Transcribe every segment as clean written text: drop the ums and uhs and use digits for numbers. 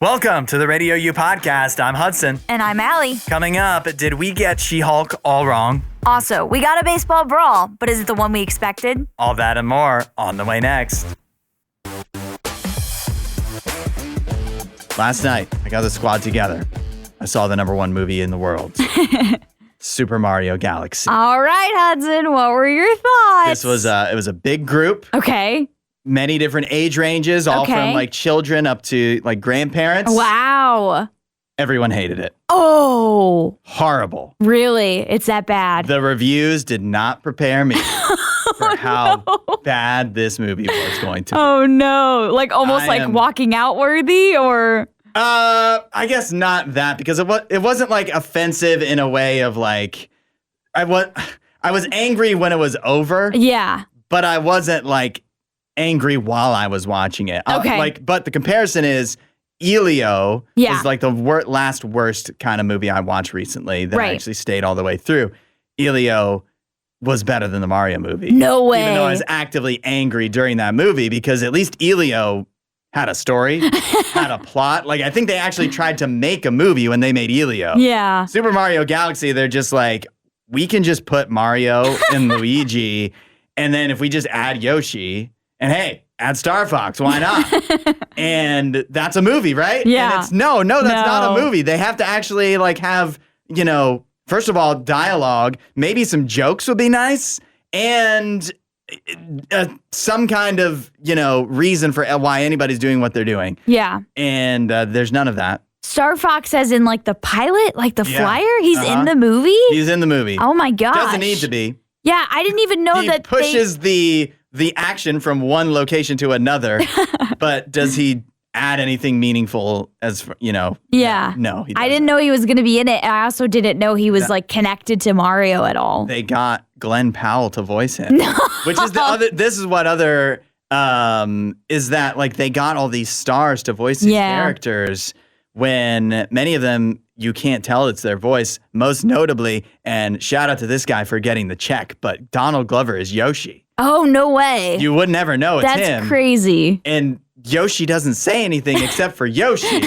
Welcome to the RadioU Podcast. I'm Hudson. And I'm Allie. Coming up, did we get She-Hulk all wrong? Also, we got a baseball brawl, but is it the one we expected? All that and more on the way next. Last night, I got the squad together. I saw the number one movie in the world. Super Mario Galaxy. All right, Hudson, what were your thoughts? It was a big group. Okay. Many different age ranges, all from like children up to like grandparents. Wow. Everyone hated it. Oh. Horrible. Really? It's that bad? The reviews did not prepare me for how bad this movie was going to be. Oh, no. Like almost walking out worthy or? I guess not that, because it wasn't like offensive in a way of like, I was angry when it was over. Yeah. But I wasn't like angry while I was watching it. Okay. But the comparison is Elio is like the last worst kind of movie I watched recently that I actually stayed all the way through. Elio was better than the Mario movie. No way. Even though I was actively angry during that movie, because at least Elio had a story, had a plot. Like, I think they actually tried to make a movie when they made Elio. Yeah. Super Mario Galaxy, they're just like, we can just put Mario and Luigi, and then if we just add Yoshi, and hey, add Star Fox, why not? And that's a movie, right? Yeah. And it's that's not a movie. They have to actually like have, first of all, dialogue. Maybe some jokes would be nice, and some kind of, reason for why anybody's doing what they're doing. Yeah. And there's none of that. Star Fox as in like the pilot, like the flyer? He's in the movie? He's in the movie. Oh my gosh. Doesn't need to be. Yeah, I didn't even know that he pushes the action from one location to another, but does he add anything meaningful Yeah. No, he doesn't. I didn't know he was going to be in it. I also didn't know he was like connected to Mario at all. They got Glenn Powell to voice him, which is this is what other, is that like they got all these stars to voice these characters when many of them, you can't tell it's their voice, most notably, and shout out to this guy for getting the check, but Donald Glover is Yoshi. Oh, no way. You would never know it's him. That's crazy. And Yoshi doesn't say anything except for Yoshi.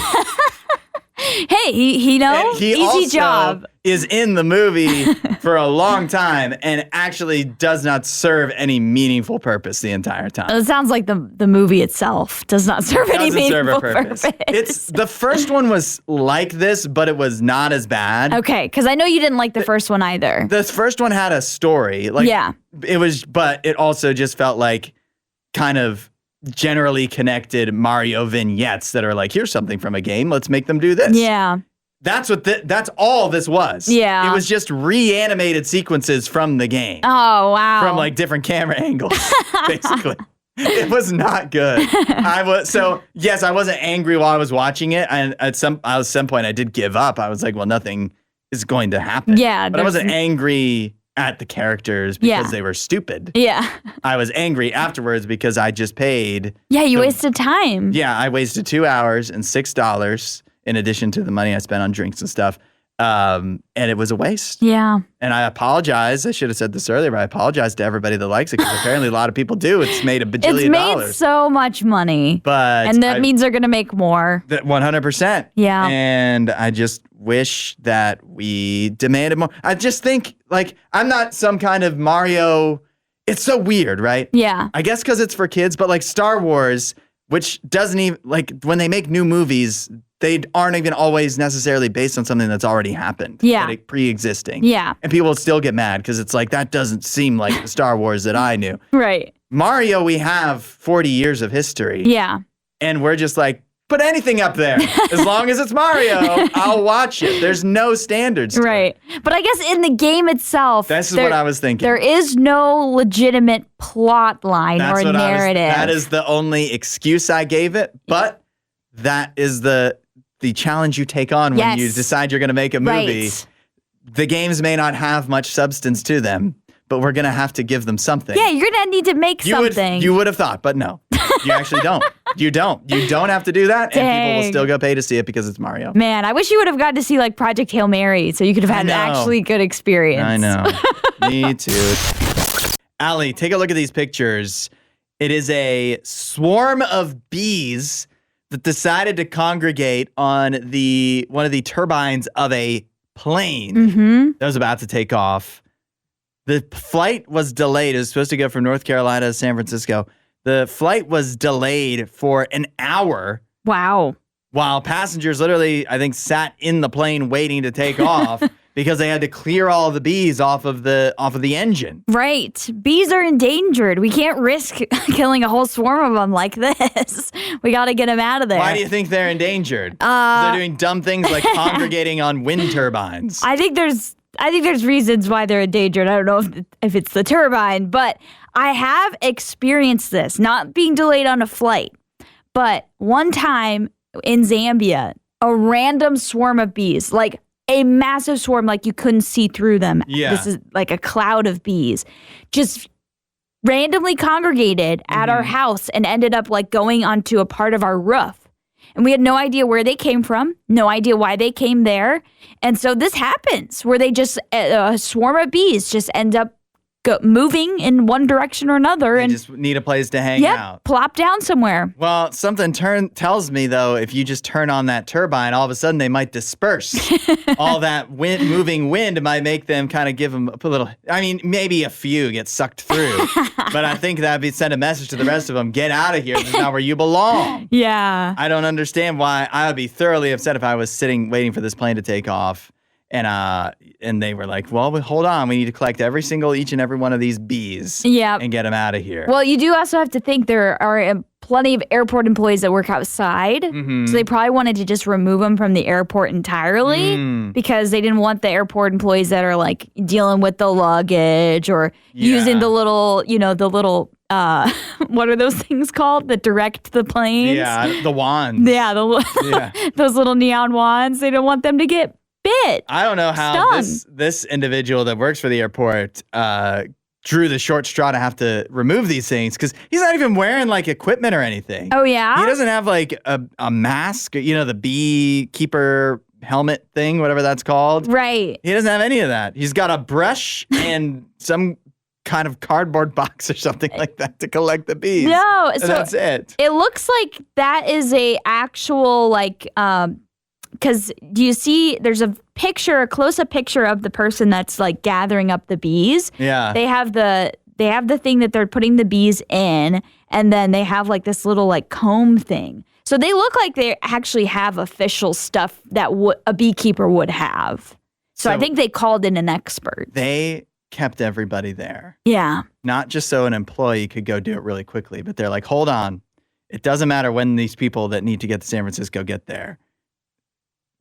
Hey, he and he easy also job. Is in the movie for a long time and actually does not serve any meaningful purpose the entire time. It sounds like the movie itself does not serve any meaningful purpose. It's the first one was like this, but it was not as bad. Okay, because I know you didn't like the first one either. The first one had a story. But it also just felt like kind of generally connected Mario vignettes that are like, here's something from a game, let's make them do this. Yeah. That's that's all this was. Yeah. It was just reanimated sequences from the game. Oh, wow. From like different camera angles, basically. It was not good. I wasn't angry while I was watching it. And at some point I did give up. I was like, well, nothing is going to happen. Yeah. But I wasn't angry at the characters because they were stupid. Yeah. I was angry afterwards because I just paid. Yeah, you wasted time. Yeah, I wasted 2 hours and $6 in addition to the money I spent on drinks and stuff. And it was a waste. Yeah. And I apologize. I should have said this earlier, but I apologize to everybody that likes it because apparently a lot of people do. It's made $1 bajillion. It's made so much money. And that means they're going to make more. 100%. Yeah. And I just wish that we demanded more. I just think, like, I'm not some kind of Mario. It's so weird, right? Yeah. I guess because it's for kids, but like Star Wars, which doesn't even, like, when they make new movies, they aren't even always necessarily based on something that's already happened. Yeah. Like pre-existing. Yeah. And people will still get mad because it's like, that doesn't seem like the Star Wars that I knew. Right. Mario, we have 40 years of history. Yeah. And we're just like, put anything up there. As long as it's Mario, I'll watch it. There's no standards to it. But I guess in the game itself, this is what I was thinking. There is no legitimate plot line or narrative. That is the only excuse I gave it. But that is the challenge you take on when you decide you're going to make a movie. Right. The games may not have much substance to them, but we're going to have to give them something. Yeah, you're going to need to make something. You would have thought, but no. You actually don't. You don't. You don't have to do that, Dang. and people will still go pay to see it because it's Mario. Man, I wish you would have gotten to see like Project Hail Mary so you could have had an actually good experience. I know. Me too. Allie, take a look at these pictures. It is a swarm of bees that decided to congregate on one of the turbines of a plane that was about to take off. The flight was delayed. It was supposed to go from North Carolina to San Francisco. The flight was delayed for an hour. Wow. While passengers literally, I think, sat in the plane waiting to take off because they had to clear all the bees off of the engine. Right. Bees are endangered. We can't risk killing a whole swarm of them like this. We got to get them out of there. Why do you think they're endangered? They're doing dumb things like congregating on wind turbines. I think there's reasons why they're endangered. I don't know if it's the turbine, but I have experienced this, not being delayed on a flight. But one time in Zambia, a random swarm of bees, like a massive swarm, like you couldn't see through them. Yeah. This is like a cloud of bees, just randomly congregated at our house and ended up like going onto a part of our roof. And we had no idea where they came from, no idea why they came there. And so this happens where they just, a swarm of bees just end up moving in one direction or another. They just need a place to hang out. Plop down somewhere. Well, something tells me, though, if you just turn on that turbine, all of a sudden they might disperse. All that moving wind might make them kind of give them a little, I mean, maybe a few get sucked through. But I think that'd be send a message to the rest of them, get out of here. This is not where you belong. Yeah. I don't understand why. I would be thoroughly upset if I was sitting waiting for this plane to take off. And they were like, well, hold on. We need to collect each and every one of these bees and get them out of here. Well, you do also have to think there are plenty of airport employees that work outside. So they probably wanted to just remove them from the airport entirely because they didn't want the airport employees that are like dealing with the luggage or using the little, what are those things called that direct the planes? Yeah, the wands. Yeah, those little neon wands. They don't want them to get bit. I don't know how this individual that works for the airport drew the short straw to have to remove these things because he's not even wearing like equipment or anything. Oh, yeah? He doesn't have like a mask, the beekeeper helmet thing, whatever that's called. Right. He doesn't have any of that. He's got a brush and some kind of cardboard box or something like that to collect the bees. No, so that's it. It looks like that is a actual like because do you see there's a close-up picture of the person that's like gathering up the bees. Yeah. They have the thing that they're putting the bees in, and then they have like this little like comb thing. So they look like they actually have official stuff that a beekeeper would have. So I think they called in an expert. They kept everybody there. Yeah. Not just so an employee could go do it really quickly, but they're like, hold on. It doesn't matter when these people that need to get to San Francisco get there.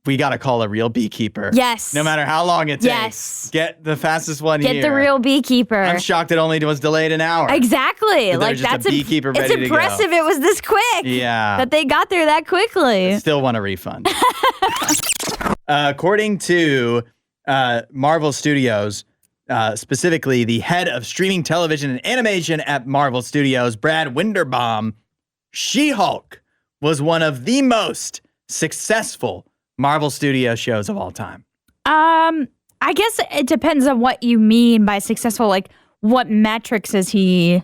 We got to call a real beekeeper. Yes. No matter how long it takes. Yes. Get the fastest one here. Get the real beekeeper. I'm shocked it only was delayed an hour. Exactly. Like that's a beekeeper ready to go. It's impressive it was this quick. Yeah. That they got there that quickly. I still want a refund. According to Marvel Studios, specifically the head of streaming television and animation at Marvel Studios, Brad Winderbaum, She-Hulk was one of the most successful Marvel Studios shows of all time. I guess it depends on what you mean by successful. Like, what metrics is he,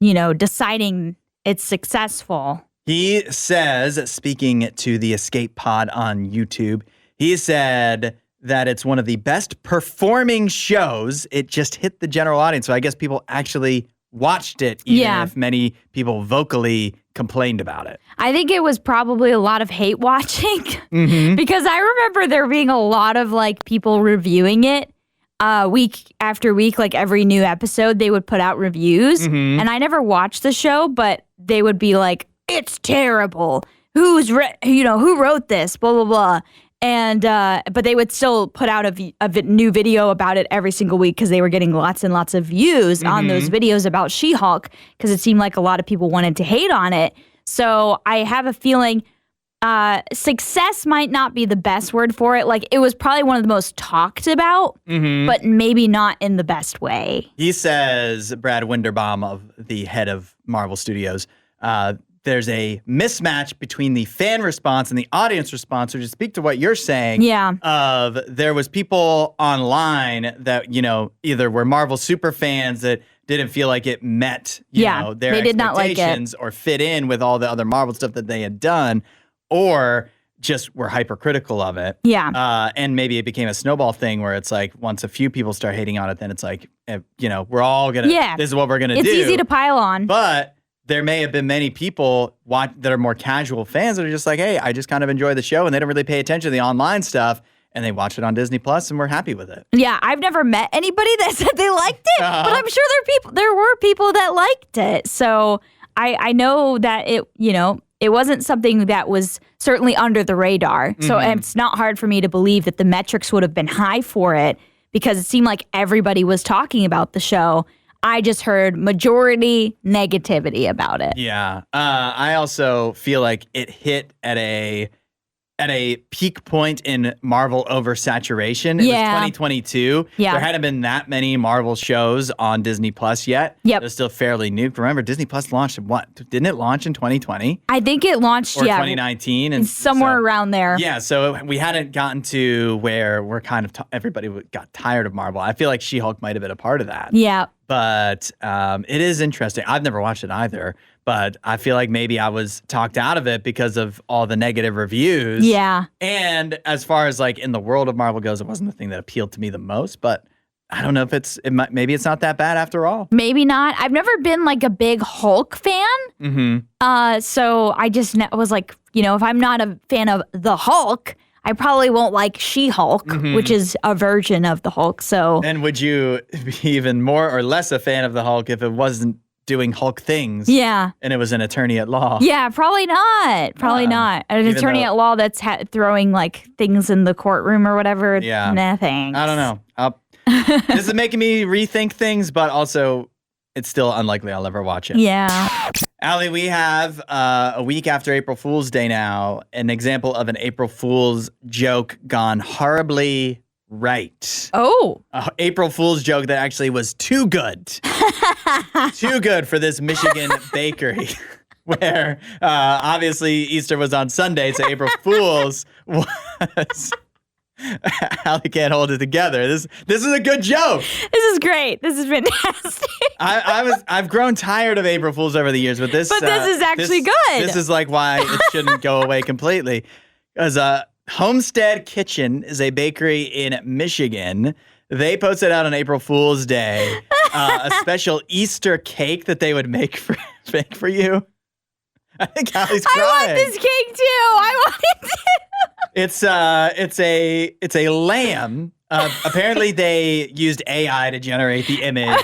deciding it's successful? He says, speaking to the Escape Pod on YouTube, he said that it's one of the best performing shows. It just hit the general audience. So I guess people actually watched it, even if many people vocally complained about it. I think it was probably a lot of hate watching because I remember there being a lot of like people reviewing it week after week, like every new episode they would put out reviews. And I never watched the show, but they would be like, it's terrible. Who wrote this? Blah, blah, blah. And but they would still put out a new video about it every single week because they were getting lots and lots of views on those videos about She-Hulk because it seemed like a lot of people wanted to hate on it. So I have a feeling success might not be the best word for it. Like, it was probably one of the most talked about, but maybe not in the best way. He says, Brad Winderbaum, of the head of Marvel Studios, there's a mismatch between the fan response and the audience response. So to speak to what you're saying, of there was people online that, you know, either were Marvel super fans that didn't feel like it met, you know, their expectations or fit in with all the other Marvel stuff that they had done, or just were hypercritical of it. And maybe it became a snowball thing where it's like once a few people start hating on it, then it's like, you know, we're all going to, this is what we're going to do. It's easy to pile on. But there may have been many people that are more casual fans that are just like, hey, I just kind of enjoy the show, and they don't really pay attention to the online stuff, and they watch it on Disney Plus, and we're happy with it. Yeah, I've never met anybody that said they liked it, but I'm sure there were people that liked it. So I know that it, you know, it wasn't something that was certainly under the radar. So it's not hard for me to believe that the metrics would have been high for it, because it seemed like everybody was talking about the show. I just heard majority negativity about it. Yeah. I also feel like it hit at a peak point in Marvel oversaturation. It was 2022. There hadn't been that many Marvel shows on Disney Plus yet. It was still fairly new. Remember, Disney Plus launched in what? Didn't it launch in 2020? I think it launched, or 2019. And somewhere around there. Yeah, so we hadn't gotten to where we're kind of, everybody got tired of Marvel. I feel like She-Hulk might have been a part of that. Yeah. But it is interesting. I've never watched it either. But I feel like maybe I was talked out of it because of all the negative reviews. Yeah. And as far as like in the world of Marvel goes, it wasn't the thing that appealed to me the most. But I don't know if maybe it's not that bad after all. Maybe not. I've never been like a big Hulk fan. So I just was like, you know, if I'm not a fan of the Hulk, I probably won't like She-Hulk, which is a version of the Hulk. So. And would you be even more or less a fan of the Hulk if it wasn't doing Hulk things? Yeah. And it was an attorney at law? Yeah, probably not. Probably not. An attorney at law that's throwing like things in the courtroom or whatever. Yeah. Nothing. I don't know. This is making me rethink things, but also it's still unlikely I'll ever watch it. Yeah. Allie, we have a week after April Fool's Day now, an example of an April Fool's joke gone horribly right. Oh. April Fool's joke that actually was too good. Too good for this Michigan bakery. Where obviously Easter was on Sunday, so April Fool's was... Allie can't hold it together. This is a good joke. This is great. This is fantastic. I've grown tired of April Fools over the years, but this is actually good. This is like why it shouldn't go away completely. Because Homestead Kitchen is a bakery in Michigan. They posted out on April Fool's Day a special Easter cake that they would make for you. I think Allie's crying. I want this cake too. I want it too. It's a lamb. Apparently they used AI to generate the image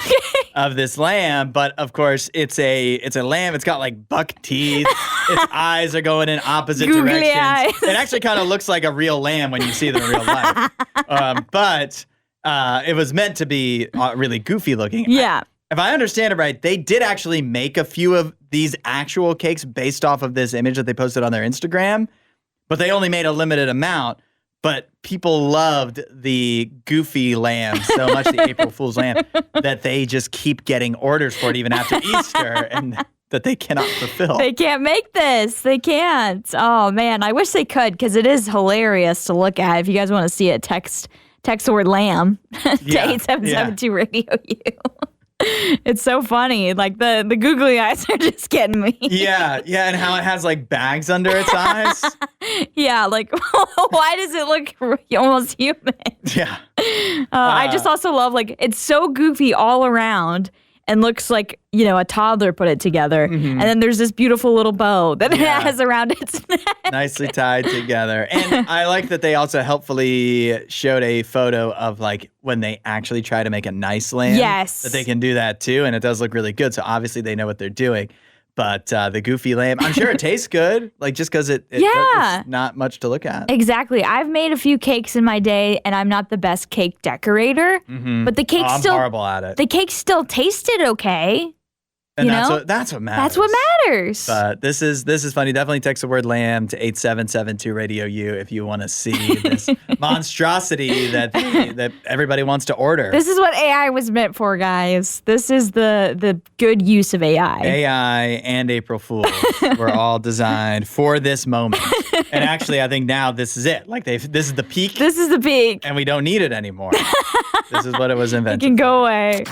of this lamb, but of course it's a lamb. It's got like buck teeth. Its eyes are going in opposite directions. Eyes. It actually kind of looks like a real lamb when you see them in real life. But it was meant to be really goofy looking. Yeah. If I understand it right, they did actually make a few of these actual cakes based off of this image that they posted on their Instagram. But they only made a limited amount. But people loved the goofy lamb so much, the April Fool's lamb, that they just keep getting orders for it even after Easter, and that they cannot fulfill. They can't make this. They can't. Oh, man. I wish they could, because it is hilarious to look at. If you guys want to see it, text the word lamb to 8772 RadioU. It's so funny. Like the googly eyes are just getting me. Yeah, and how it has like bags under its eyes. Yeah, like why does it look almost human? Yeah. I just also love like it's so goofy all around and looks like, you know, a toddler put it together. And then there's this beautiful little bow that it has around its neck. Nicely tied together. And I like that they also helpfully showed a photo of like when they actually try to make a nice lamb. Yes. That they can do that too. And it does look really good. So obviously they know what they're doing. But the goofy lamb, I'm sure it tastes good. Like just because it's not much to look at. Exactly. I've made a few cakes in my day, and I'm not the best cake decorator. But the cake I'm horrible at it. The cake still tasted okay. And that's what matters. That's what matters. But this is funny. Definitely text the word lamb to 8772 RadioU if you want to see this monstrosity that everybody wants to order. This is what AI was meant for, guys. This is the good use of AI. AI and April Fools were all designed for this moment. And actually, I think now this is it. Like this is the peak. This is the peak. And we don't need it anymore. This is what it was invented. It can go away.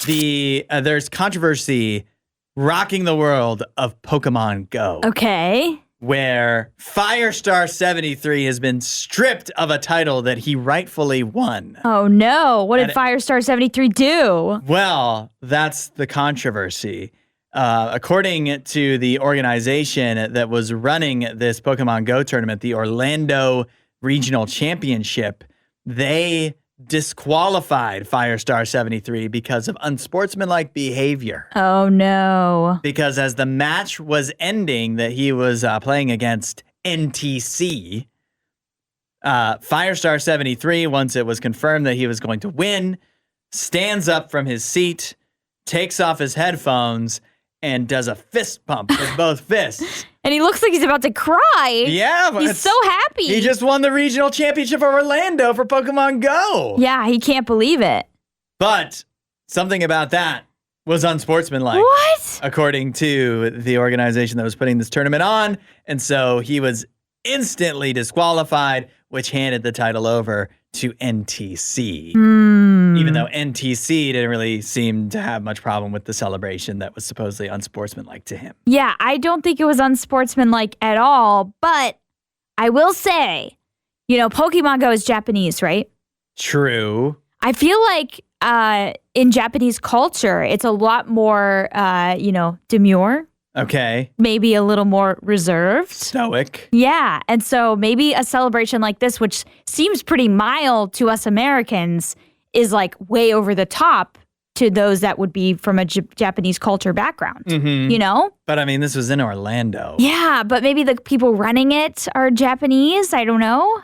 There's controversy rocking the world of Pokemon Go. Okay. Where Firestar73 has been stripped of a title that he rightfully won. Oh no. What did Firestar73 do? Well, that's the controversy. According to the organization that was running this Pokemon Go tournament, the Orlando Regional Championship, they disqualified Firestar73 because of unsportsmanlike behavior. Oh no. Because as the match was ending that he was playing against NTC, Firestar73, once it was confirmed that he was going to win, stands up from his seat, takes off his headphones, and does a fist pump with both fists. And he looks like he's about to cry. Yeah. He's so happy. He just won the regional championship of Orlando for Pokemon Go. Yeah, he can't believe it. But something about that was unsportsmanlike. What? According to the organization that was putting this tournament on. And so he was instantly disqualified, which handed the title over to NTC. Even though NTC didn't really seem to have much problem with the celebration that was supposedly unsportsmanlike to him. Yeah, I don't think it was unsportsmanlike at all, but I will say, Pokemon Go is Japanese, right? True. I feel like in Japanese culture, it's a lot more, demure. Okay. Maybe a little more reserved. Stoic. Yeah. And so maybe a celebration like this, which seems pretty mild to us Americans, is like way over the top to those that would be from a Japanese culture background, But I mean, this was in Orlando. Yeah, but maybe the people running it are Japanese. I don't know.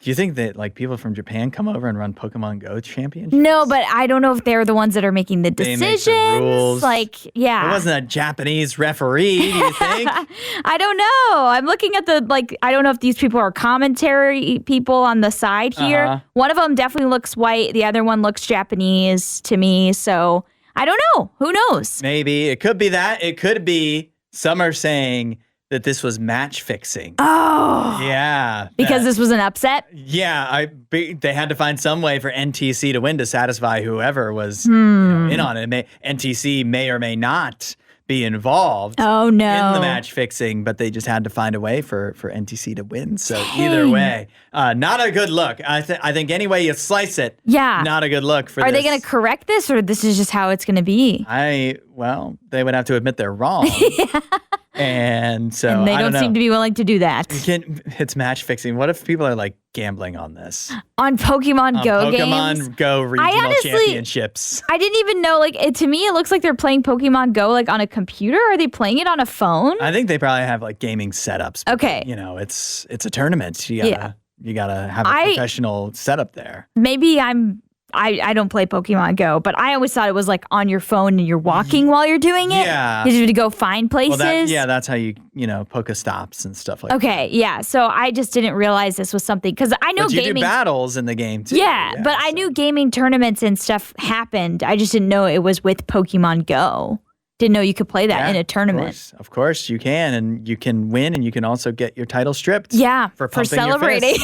Do you think that like people from Japan come over and run Pokemon Go championships? No, but I don't know if they're the ones that are making the decisions. They make the rules. Yeah. It wasn't a Japanese referee, do you think? I don't know. I'm looking at I don't know if these people are commentary people on the side here. Uh-huh. One of them definitely looks white. The other one looks Japanese to me. So I don't know. Who knows? Maybe. It could be that. It could be some are saying that this was match fixing. Oh. Yeah. Because this was an upset? Yeah. They had to find some way for NTC to win to satisfy whoever was in on it. NTC may or may not be involved in the match fixing, but they just had to find a way for NTC to win. So either way, not a good look. I think any way you slice it, not a good look for this. Are they going to correct this, or this is just how it's going to be? Well, they would have to admit they're wrong. Yeah. And so they don't seem to be willing to do that. It's match fixing. What if people are like gambling on this? On Pokemon Go games? Pokemon Go regional championships. I didn't even know, to me, it looks like they're playing Pokemon Go on a computer. Are they playing it on a phone? I think they probably have gaming setups. Okay. It's a tournament. You gotta have a professional setup there. Maybe I don't play Pokemon Go, but I always thought it was on your phone and you're walking while you're doing it. Yeah. You have to go find places. Well, that's how you Pokestops and stuff like that. Okay, yeah. So I just didn't realize this was something, because I know but you gaming do battles in the game too. Yeah, but I knew gaming tournaments and stuff happened. I just didn't know it was with Pokemon Go. Didn't know you could play that in a tournament. Of course you can, and you can win, and you can also get your title stripped. Yeah, for celebrating.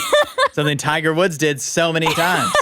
Something Tiger Woods did so many times.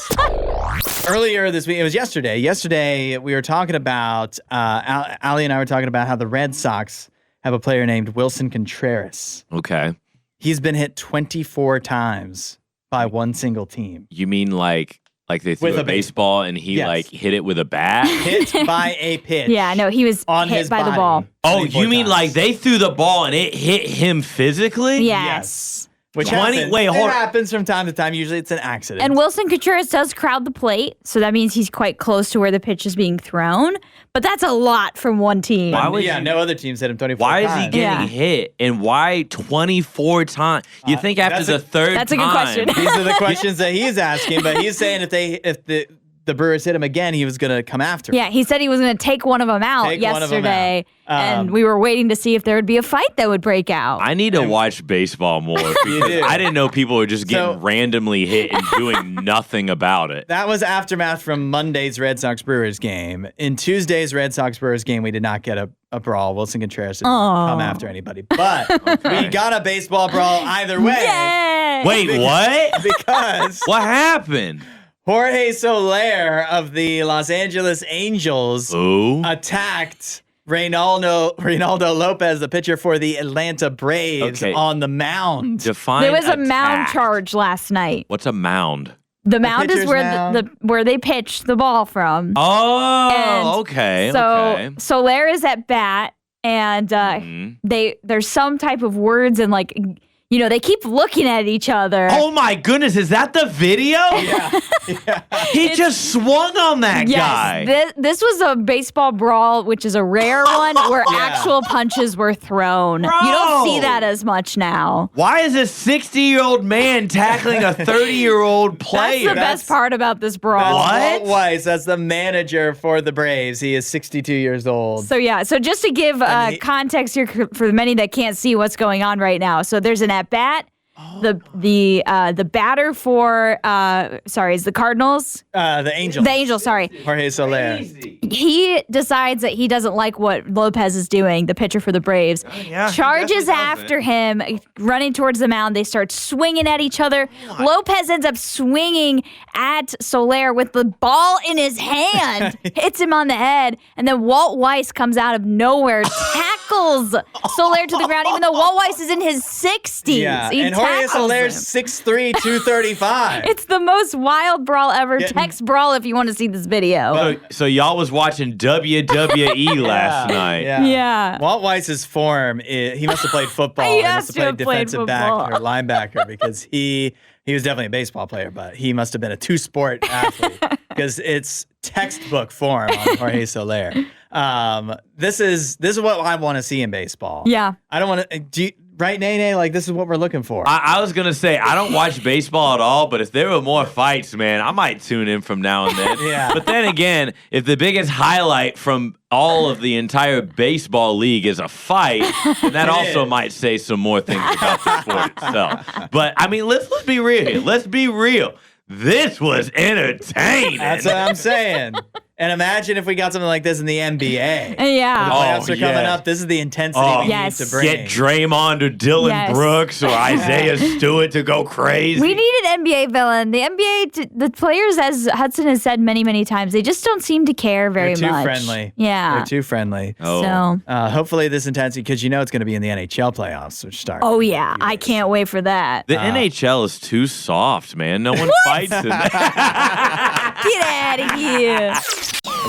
Earlier this week, it was yesterday. Yesterday, we were talking about, Ali and I were talking about how the Red Sox have a player named Wilson Contreras. Okay. He's been hit 24 times by one single team. You mean like they threw a baseball and he hit it with a bat? Hit by a pitch. Yeah, no, he was hit by the ball. Oh, you mean they threw the ball and it hit him physically? Yes. Which happens from time to time. Usually it's an accident. And Wilson Contreras does crowd the plate, so that means he's quite close to where the pitch is being thrown. But that's a lot from one team. No other teams hit him 24 times. Why is he getting hit? And why 24 times? You think after the third time? That's a good question. These are the questions that he's asking, but he's saying if the Brewers hit him again, he was going to come after him. Yeah, he said he was going to take one of them out yesterday, and we were waiting to see if there would be a fight that would break out. I need to watch baseball more because I didn't know people were just getting randomly hit and doing nothing about it. That was aftermath from Monday's Red Sox-Brewers game. In Tuesday's Red Sox-Brewers game, we did not get a brawl. Wilson Contreras didn't come after anybody. But we got a baseball brawl either way. Yay! Wait, what? Because what happened? Jorge Soler of the Los Angeles Angels attacked Reynaldo Lopez, the pitcher for the Atlanta Braves, on the mound. Define there was attack. A mound charge last night. What's a mound? The mound is where where they pitch the ball from. Oh, okay. So Soler is at bat, and there's some type of words and like. They keep looking at each other. Oh my goodness, is that the video? Yeah. He just swung on that guy. This was a baseball brawl, which is a rare one, where actual punches were thrown. Bro. You don't see that as much now. Why is a 60-year-old man tackling a 30-year-old player? That's the best part about this brawl. That's Walt Weiss. That's the manager for the Braves. He is 62 years old. So just to give context here for the many that can't see what's going on right now. So there's an at-bat. The batter for is the Cardinals? The Angels. The Angels, sorry. Jorge Soler. He decides that he doesn't like what Lopez is doing, the pitcher for the Braves. Charges after him, running towards the mound. They start swinging at each other. Lopez ends up swinging at Soler with the ball in his hand, hits him on the head, and then Walt Weiss comes out of nowhere, tackles Soler to the ground, even though Walt Weiss is in his 60s. Yeah, and Jorge Soler's 6'3", 235. It's the most wild brawl ever. Text brawl if you want to see this video. So y'all was watching WWE last night. Yeah. Walt Weiss's form, he must have played football. He must have played defensive back or linebacker because he was definitely a baseball player, but he must have been a two-sport athlete because it's textbook form on Jorge Soler. This is what I want to see in baseball. Yeah. I don't want to. Right, Nene? Like, this is what we're looking for. I was going to say, I don't watch baseball at all, but if there were more fights, man, I might tune in from now and then. Yeah. But then again, if the biggest highlight from all of the entire baseball league is a fight, then that also might say some more things about the sport itself. But, I mean, let's be real here. Let's be real. This was entertaining. That's what I'm saying. And imagine if we got something like this in the NBA. Yeah. The playoffs are coming up. This is the intensity we need to bring. Get Draymond or Dylan Brooks or Isaiah Stewart to go crazy. We need an NBA villain. The NBA, the players, as Hudson has said many, many times, they just don't seem to care very much. They're too friendly. Yeah. They're too friendly. So hopefully this intensity, because it's going to be in the NHL playoffs, which start. Oh, yeah. I can't wait for that. The NHL is too soft, man. No one fights in that. Get out of here.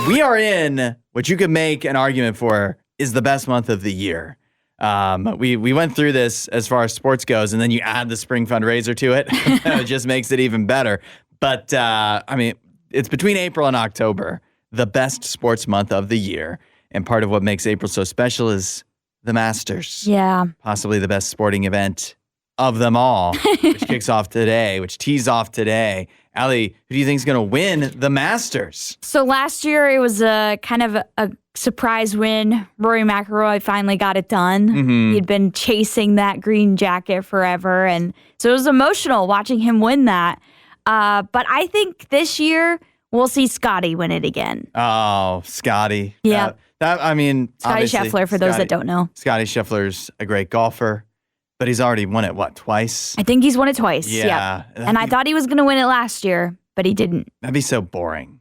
We are in what you could make an argument for is the best month of the year. We went through this as far as sports goes, and then you add the spring fundraiser to it. It just makes it even better. But, I mean, it's between April and October, the best sports month of the year. And part of what makes April so special is the Masters. Yeah. Possibly the best sporting event of them all, which kicks off today, which tees off today. Allie, who do you think is going to win the Masters? So last year it was a kind of a surprise win. Rory McIlroy finally got it done. Mm-hmm. He'd been chasing that green jacket forever, and so it was emotional watching him win that. But I think this year we'll see Scotty win it again. Oh, Scotty. Yeah. Scotty Scheffler, for those that don't know. Scotty Scheffler's a great golfer. But he's already won it, twice? I think he's won it twice. Yeah. And I thought he was going to win it last year, but he didn't. That'd be so boring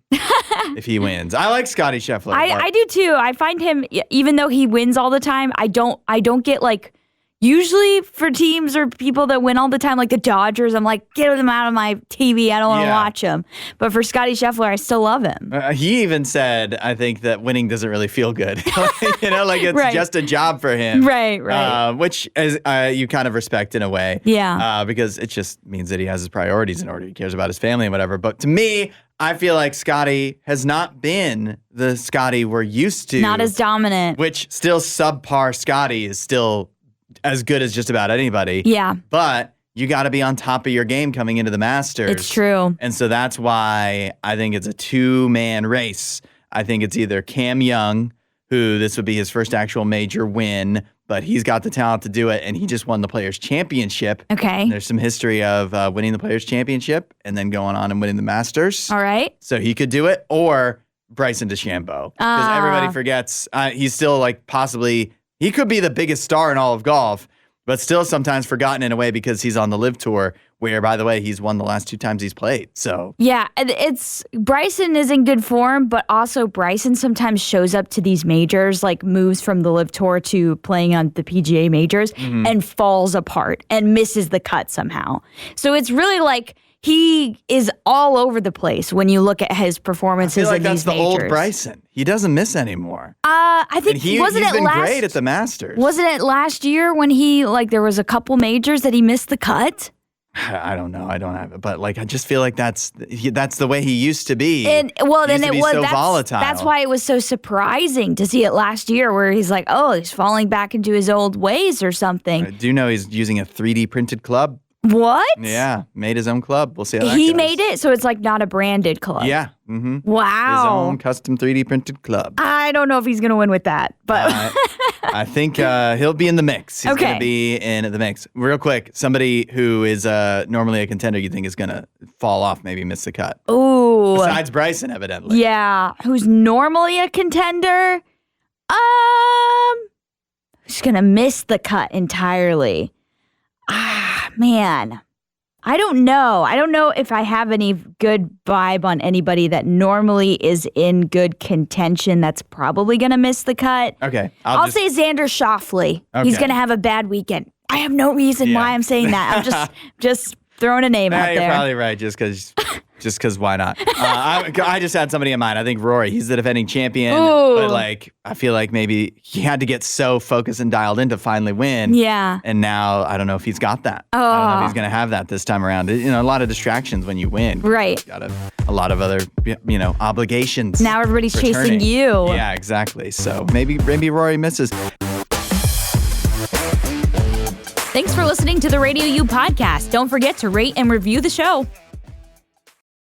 if he wins. I like Scotty Scheffler. I do too. I find him, even though he wins all the time, I don't get like, usually for teams or people that win all the time, like the Dodgers, I'm like, get them out of my TV. I don't want to watch them. But for Scotty Scheffler, I still love him. He even said, I think that winning doesn't really feel good. It's just a job for him. Right. Which is, you kind of respect in a way. Yeah. Because it just means that he has his priorities in order. He cares about his family and whatever. But to me, I feel like Scotty has not been the Scotty we're used to. Not as dominant. Which still subpar Scotty is still as good as just about anybody. Yeah. But you got to be on top of your game coming into the Masters. It's true. And so that's why I think it's a 2-man race. I think it's either Cam Young, who this would be his first actual major win, but he's got the talent to do it, and he just won the Players' Championship. Okay. And there's some history of winning the Players' Championship and then going on and winning the Masters. All right. So he could do it, or Bryson DeChambeau. Because everybody forgets he's still like possibly, he could be the biggest star in all of golf, but still sometimes forgotten in a way because he's on the LIV Tour, where, by the way, he's won the last 2 times he's played. So yeah, it's Bryson is in good form, but also Bryson sometimes shows up to these majors, like moves from the LIV Tour to playing on the PGA majors and falls apart and misses the cut somehow. So it's really like he is all over the place when you look at his performances. I feel like in that's these the old majors. Bryson. He doesn't miss anymore. I think He's been great at the Masters. Wasn't it last year when he there was a couple majors that he missed the cut? I don't know. I don't have it, but like I just feel like that's the way he used to be. And so volatile. That's why it was so surprising to see it last year, where he's like, oh, he's falling back into his old ways or something. I do know he's using a 3D printed club. What? Yeah, made his own club. We'll see how that He goes. made it, so it's like not a branded club. Yeah. Mm-hmm. Wow. His own custom 3D printed club. I don't know if he's going to win with that, but I think he'll be in the mix. He's Okay. going to be in the mix. Real quick, somebody who is normally a contender you think is going to fall off, maybe miss the cut. ooh, Besides Bryson, evidently. yeah, who's normally a contender? Who's going to miss the cut entirely? Man. I don't know. I don't know if I have any good vibe on anybody that normally is in good contention that's probably going to miss the cut. Okay. I'll say Xander Schauffele. He's Okay. going to have a bad weekend. I have no reason why I'm saying that. I'm just throwing a name out You're there. probably right, just because why not? I just had somebody in mind. I think Rory, he's the defending champion, Ooh. but like I feel like maybe he had to get so focused and dialed in to finally win. Yeah. And now I don't know if he's got that. I don't know if he's going to have that this time around. You know, a lot of distractions when you win. Right. Got a lot of other, obligations. Now everybody's chasing returning. you. Yeah, exactly. So maybe Rory misses. Thanks for listening to the RadioU Podcast. Don't forget to rate and review the show.